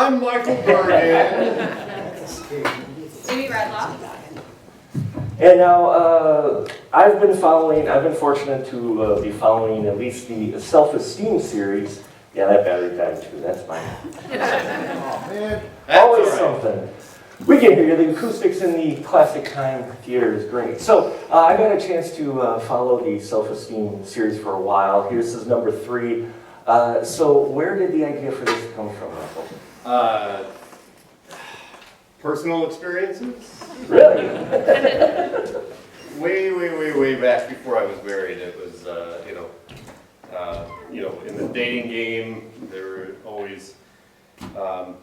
I'm Michael Burgin. Amy Radloff. And now, I've been fortunate to be following at least the Self Esteem series. Yeah, that battery died too, that's mine. Oh man, Always that's all right. something. We can hear you. The acoustics in the Classic Time Theater is great. So, I got a chance to follow the Self Esteem series for a while. Here's is number 3. So, where did the idea for this come from, Michael? Personal experiences? Really? Way back before I was married, it was, in the dating game, there were always, one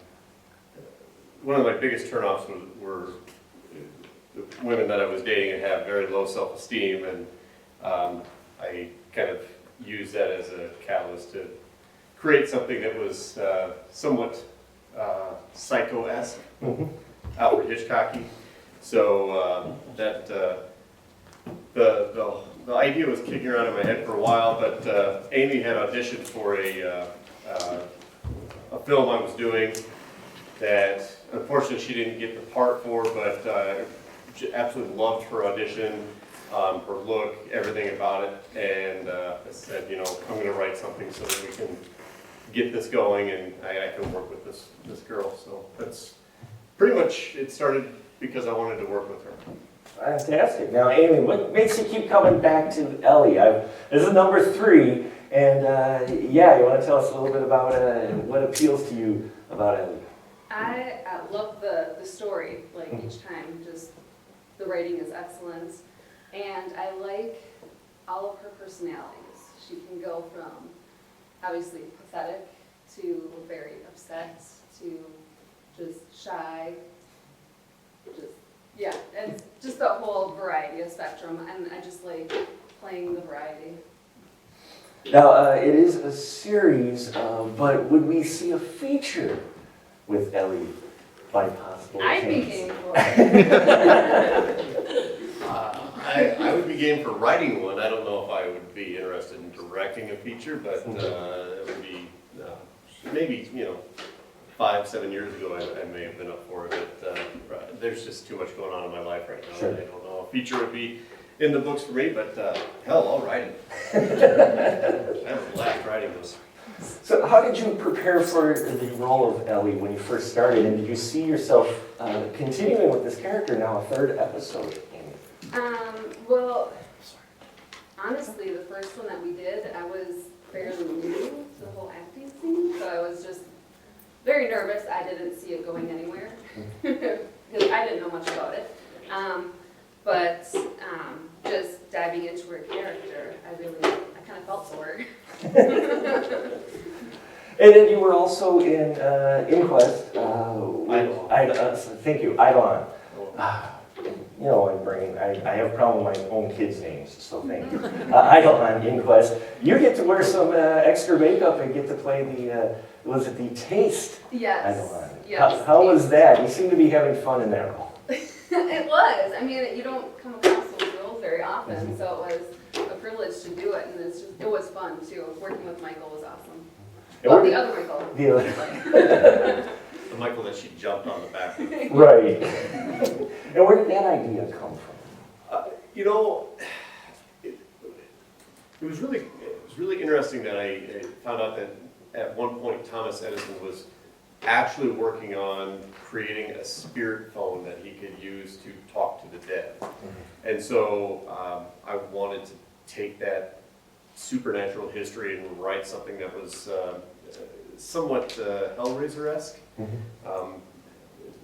of my biggest turnoffs were the women that I was dating and have very low self-esteem, and I kind of used that as a catalyst to create something that was somewhat psycho-esque, outward Hitchcocky. So the idea was kicking around in my head for a while, but Amy had auditioned for a film I was doing that unfortunately she didn't get the part for, but she absolutely loved her audition, her look, everything about it, and I said, I'm going to write something so that we can get this going and I can work with this girl. So that's pretty much, it started because I wanted to work with her. Fantastic. Now, Amy, what makes you keep coming back to Ellie? This is number 3, and you want to tell us a little bit about what appeals to you about Ellie? I love the story, each time, just the writing is excellent, and I like all of her personalities. She can go from obviously pathetic to very upset to just shy, and just the whole variety of spectrum, and I just like playing the variety. Now, it is a series, but would we see a feature with Ellie by possible I'd be chance? game for it. I would be game for writing one. I don't know if I would be interested in directing a feature, but it would be maybe 5-7 years ago I may have been up for it. But there's just too much going on in my life right now. Sure. I don't know. A feature would be in the books for me, but hell, I'll write it. I have a blast writing those. So how did you prepare for the role of Ellie when you first started, and did you see yourself continuing with this character now, a 3rd episode? Well, honestly, the first one that we did, I was fairly new to the whole acting scene, so I was just very nervous. I didn't see it going anywhere because I didn't know much about it. But just diving into her character, I kind of felt for her. And then you were also in Inquest. Eidolon. Thank you, Eidolon. My brain, I have a problem with my own kids' names, so thank you. Eidolon Inquest. You get to wear some extra makeup and get to play was it the Taste? Yes. Eidolon. Yes. How was that? You seem to be having fun in that role. It was. I mean, you don't come across those roles very often, so it was a privilege to do it, and it was fun too. Working with Mikeal was awesome. Well, the other Mikeal. The other. The Michael that she jumped on the back of. Right. And where did that idea come from? It was really interesting that I found out that at one point Thomas Edison was actually working on creating a spirit phone that he could use to talk to the dead. And so I wanted to take that supernatural history and write something that was somewhat Hellraiser-esque.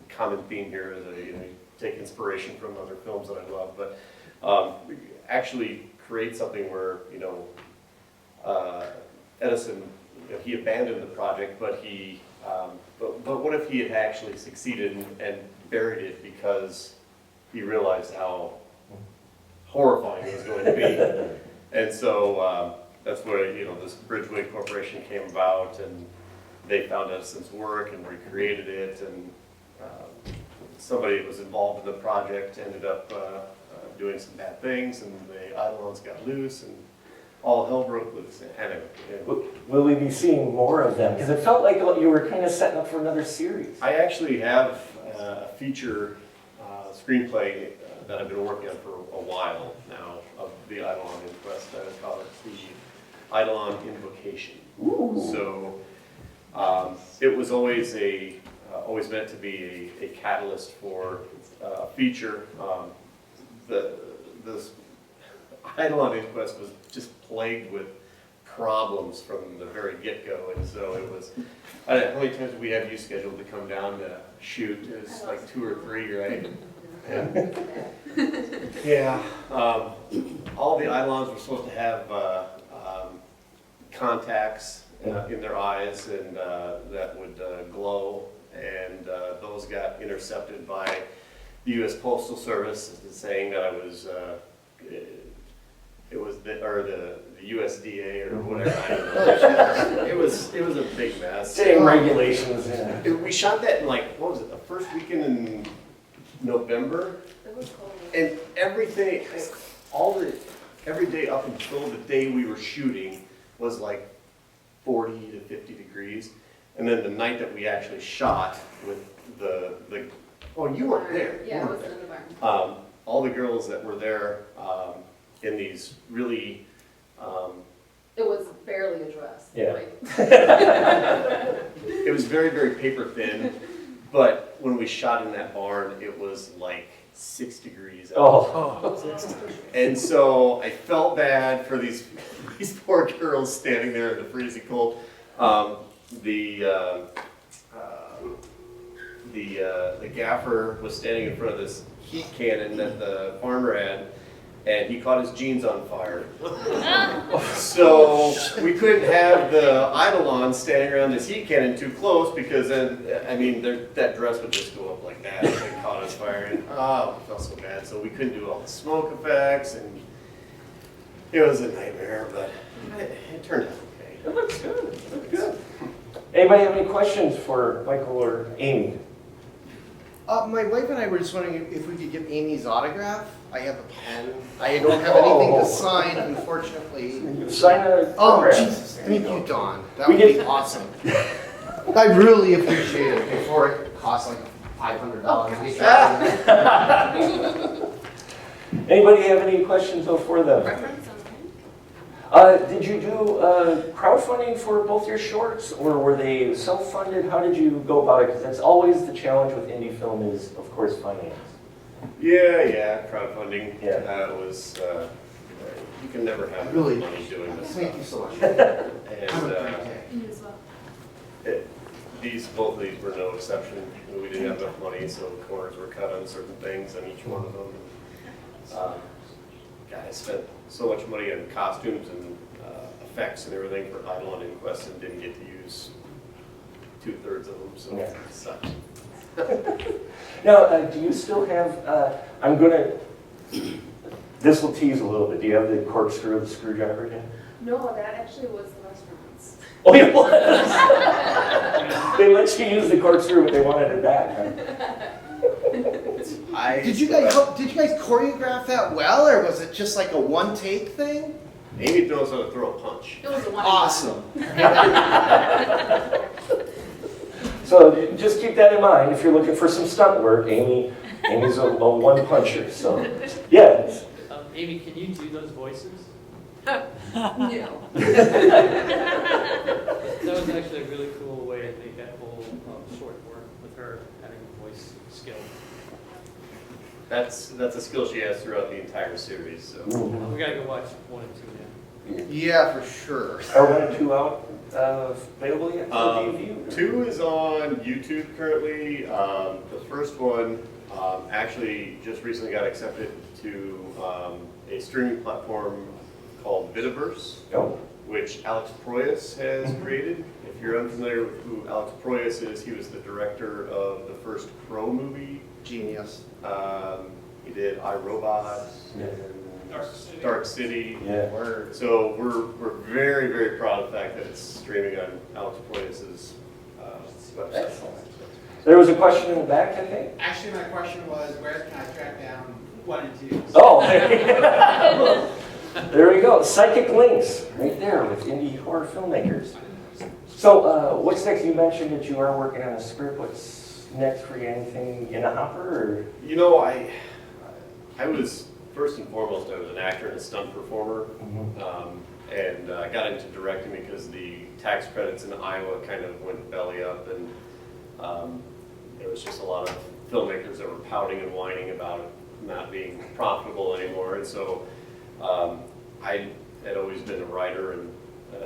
Common theme here is I take inspiration from other films that I love, but actually create something where Edison, he abandoned the project, but but what if he had actually succeeded and buried it because he realized how horrifying it was going to be. And so that's where this Bridgeway Corporation came about, and they found Edison's work and recreated it, and somebody that was involved in the project ended up doing some bad things, and the Eidolons got loose, and all hell broke loose. Anyway, Will we be seeing more of them? Because it felt like you were kind of setting up for another series. I actually have a feature screenplay that I've been working on for a while now of the Eidolon Inquest. I call it the Eidolon Invocation. Ooh. So it was always always meant to be a catalyst for a feature. This Eidolon Inquest was just plagued with problems from the very get-go, and so it was. How many times did we have you scheduled to come down to shoot? It was like 2 or 3, right? And, yeah. All the Eidolons were supposed to have contacts in their eyes and that would glow, and those got intercepted by the U.S. Postal Service, saying that I was. It was the USDA or whatever. I don't know. It was a big mess. Same regulations. Yeah. We shot that in what was it? The first weekend in November. It was cold. And everything, every day up until the day we were shooting was like 40 to 50 degrees. And then the night that we actually shot with oh, you weren't there. Yeah, I wasn't in the barn. All the girls that were there in these really. It was barely a dress. Yeah. It was very, very paper thin, but when we shot in that barn, it was like 6 degrees. And so I felt bad for these poor girls standing there in the freezing cold. The gaffer was standing in front of this heat cannon that the farmer had, and he caught his jeans on fire. So we couldn't have the Eidolon standing around this heat cannon too close, because then, I mean, that dress would just go up like that if it caught on fire, and it felt so bad. So we couldn't do all the smoke effects, and it was a nightmare, but it turned out okay. It looks good. It looks good. Anybody have any questions for Mikeal or Amy? My wife and I were just wondering if we could get Amy's autograph. I have a pen. I don't have anything to sign, unfortunately. Sign a Oh, autograph. Jesus. Thank you, Dawn. That We would be get- awesome. I really appreciate it before it costs like $500. Anybody have any questions for them? Reference on Did you do crowdfunding for both your shorts, or were they self-funded? How did you go about it? Because that's always the challenge with indie film is, of course, finance. Yeah, crowdfunding. Yeah. It was, you can never have Really? money doing this Thank you stuff. so much. And Have a great day. You as well. both of these were no exception. We didn't have enough money, so corners were cut on certain things on each one of them. God, I spent so much money on costumes and effects and everything for Eidolon Inquest and didn't get to use 2/3 of them, so Yeah. it sucked. Now, do you still have, this will tease a little bit. Do you have the corkscrew of the screwdriver again? No, that actually was the restaurant's. Oh, it was! They let you use the corkscrew, but they wanted it back, huh? Did you guys choreograph that well, or was it just like a one-take thing? Amy knows how to throw a punch. It was a one. Awesome. So just keep that in mind. If you're looking for some stunt work, Amy's a one-puncher, so, yeah. Amy, can you do those voices? No. That was actually a really cool way to make that whole short work with her having a voice skill. That's a skill she has throughout the entire series. So We gotta go watch 1 and 2 now. Yeah, for sure. Are 1 and 2 out available yet for review? 2 is on YouTube currently. The first one actually just recently got accepted to a streaming platform called Vidiverse, which Alex Proyas has created. If you're unfamiliar with who Alex Proyas is, he was the director of the first Crow movie. Genius. He did iRobot and Dark City. Yeah. So we're very, very proud of the fact that it's streaming on Alex Proyas' website. Excellent. There was a question in the back, I think? Actually, my question was, where can I track down 1 and 2? Oh, there you go. There we go. Psychic links right there with indie horror filmmakers. So, what's next? You mentioned that you are working on a script. What's next for you? Anything in the hopper? Or? You know, I was, first and foremost, I was an actor and a stunt performer. And I got into directing because the tax credits in Iowa kind of went belly up, and there was just a lot of filmmakers that were pouting and whining about it not being profitable anymore. And so I had always been a writer and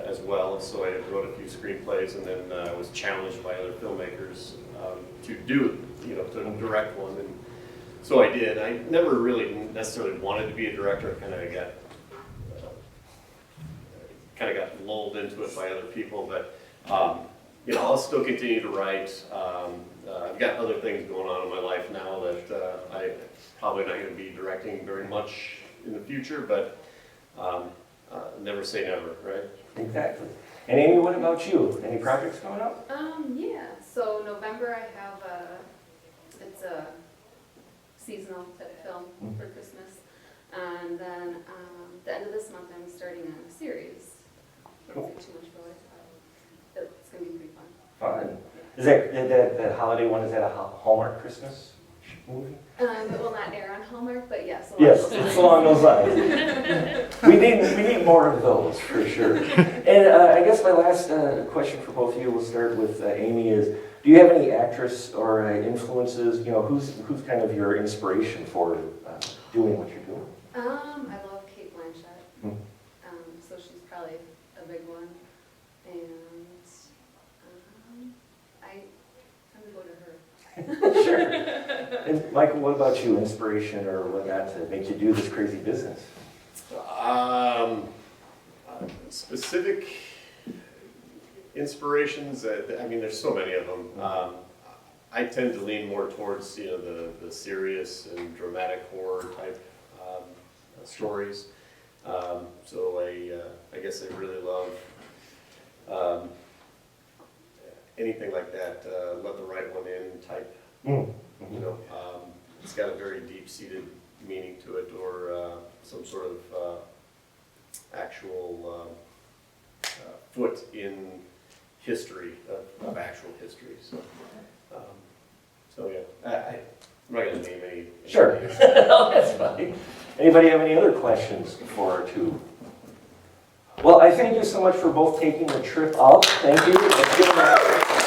as well, so I wrote a few screenplays, and then I was challenged by other filmmakers to to direct one, and so I did. I never really necessarily wanted to be a director. I kind of got lulled into it by other people, but I'll still continue to write. I've got other things going on in my life now that I'm probably not going to be directing very much in the future, but never say never, right? Exactly. And Amy, what about you? Any projects coming up? Yeah, so November I have it's a seasonal type film for Christmas. And then the end of this month I'm starting a series. I won't say too much about it, but it's going to be pretty fun. Fun. Is that holiday one, is that a Hallmark Christmas movie? It will not air on Hallmark, but yes. Yes, it's along those lines. we need more of those for sure. And I guess my last question for both of you, we'll start with Amy, is do you have any actress or influences? Who's kind of your inspiration for doing what you're doing? I love Kate Blanchett. So she's probably a big one. And I'm going to go to her. Sure. And Mikeal, what about you? Inspiration or whatnot to make you do this crazy business? Specific inspirations, there's so many of them. I tend to lean more towards, the serious and dramatic horror type stories. So I guess I really love anything like that, let the right one in type. It's got a very deep-seated meaning to it, or some sort of actual foot in history of actual history. So yeah, I'm not going to name any. Sure. No, that's fine. Anybody have any other questions for our two? Well, I thank you so much for both taking the trip up. Thank you. Let's give them a